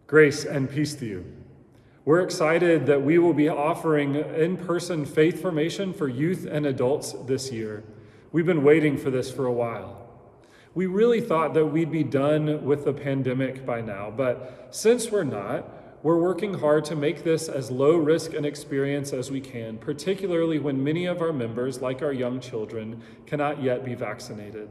Grace and peace to you. We're excited that we will be offering in-person faith formation for youth and adults this year. We've been waiting for this for a while. We really thought that we'd be done with the pandemic by now, but since we're not, we're working hard to make this as low risk an experience as we can, particularly when many of our members, like our young children, cannot yet be vaccinated.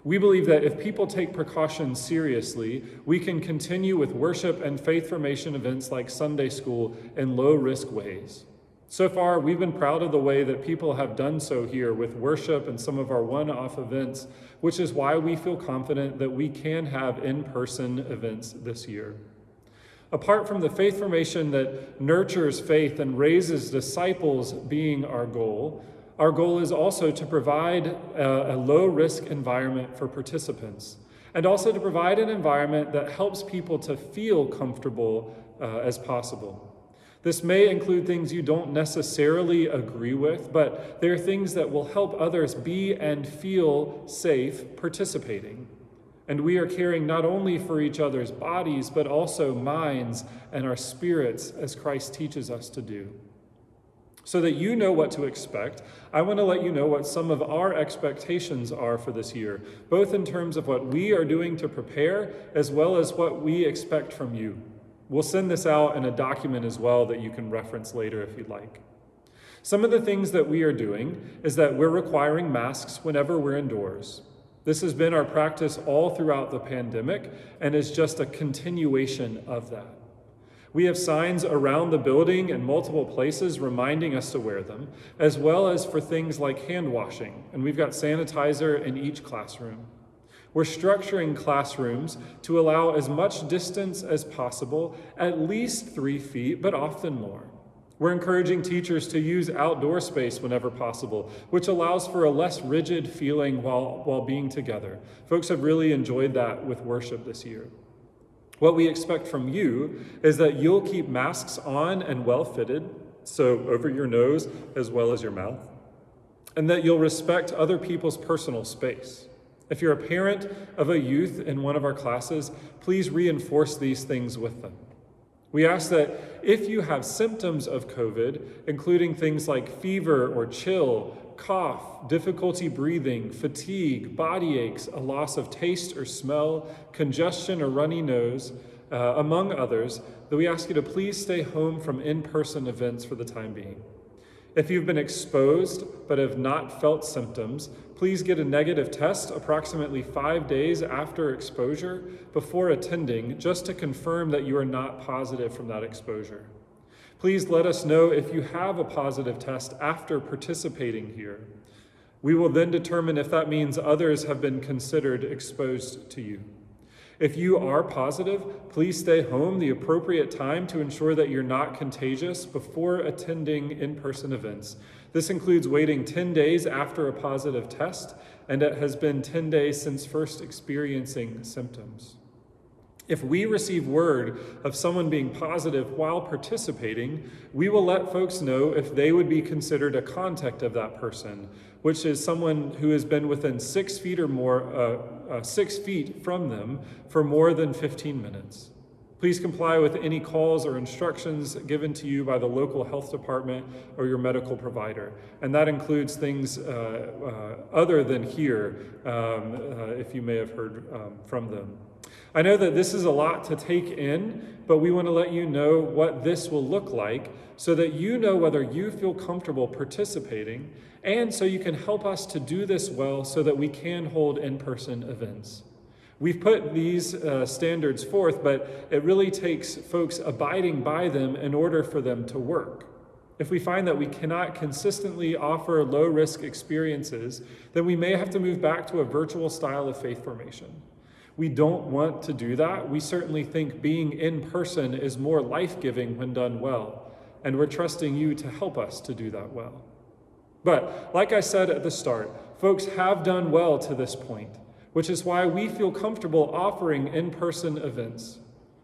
We believe that if people take precautions seriously, we can continue with worship and faith formation events like Sunday school in low-risk ways. So far, we've been proud of the way that people have done so here with worship and some of our one-off events, which is why we feel confident that we can have in-person events this year. Apart from the faith formation that nurtures faith and raises disciples being our goal is also to provide a low-risk environment for participants, and also to provide an environment that helps people to feel comfortable as possible. This may include things you don't necessarily agree with, but they're things that will help others be and feel safe participating. And we are caring not only for each other's bodies, but also minds and our spirits, as Christ teaches us to do. So that you know what to expect, I want to let you know what some of our expectations are for this year, both in terms of what we are doing to prepare, as well as what we expect from you. We'll send this out in a document as well that you can reference later if you'd like. Some of the things that we are doing is that we're requiring masks whenever we're indoors. This has been our practice all throughout the pandemic and is just a continuation of that. We have signs around the building in multiple places reminding us to wear them, as well as for things like hand washing, and we've got sanitizer in each classroom. We're structuring classrooms to allow as much distance as possible, at least 3 feet, but often more. We're encouraging teachers to use outdoor space whenever possible, which allows for a less rigid feeling while being together. Folks have really enjoyed that with worship this year. What we expect from you is that you'll keep masks on and well fitted, so over your nose as well as your mouth, and that you'll respect other people's personal space. If you're a parent of a youth in one of our classes, please reinforce these things with them. We ask that if you have symptoms of COVID, including things like fever or chill, cough, difficulty breathing, fatigue, body aches, a loss of taste or smell, congestion or runny nose, among others, that we ask you to please stay home from in-person events for the time being. If you've been exposed but have not felt symptoms, please get a negative test approximately 5 days after exposure before attending, just to confirm that you are not positive from that exposure. Please let us know if you have a positive test after participating here. We will then determine if that means others have been considered exposed to you. If you are positive, please stay home the appropriate time to ensure that you're not contagious before attending in-person events. This includes waiting 10 days after a positive test, and it has been 10 days since first experiencing symptoms. If we receive word of someone being positive while participating, we will let folks know if they would be considered a contact of that person, which is someone who has been within 6 feet or more, 6 feet from them for more than 15 minutes. Please comply with any calls or instructions given to you by the local health department or your medical provider. And that includes things other than here, if you may have heard from them. I know that this is a lot to take in, but we want to let you know what this will look like so that you know whether you feel comfortable participating, and so you can help us to do this well so that we can hold in-person events. We've put these standards forth, but it really takes folks abiding by them in order for them to work. If we find that we cannot consistently offer low-risk experiences, then we may have to move back to a virtual style of faith formation. We don't want to do that. We certainly think being in person is more life-giving when done well, and we're trusting you to help us to do that well. But like I said at the start, folks have done well to this point, which is why we feel comfortable offering in-person events.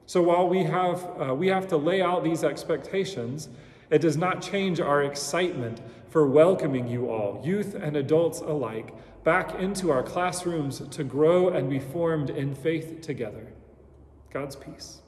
So while we have to lay out these expectations, it does not change our excitement for welcoming you all, youth and adults alike, back into our classrooms to grow and be formed in faith together. God's peace.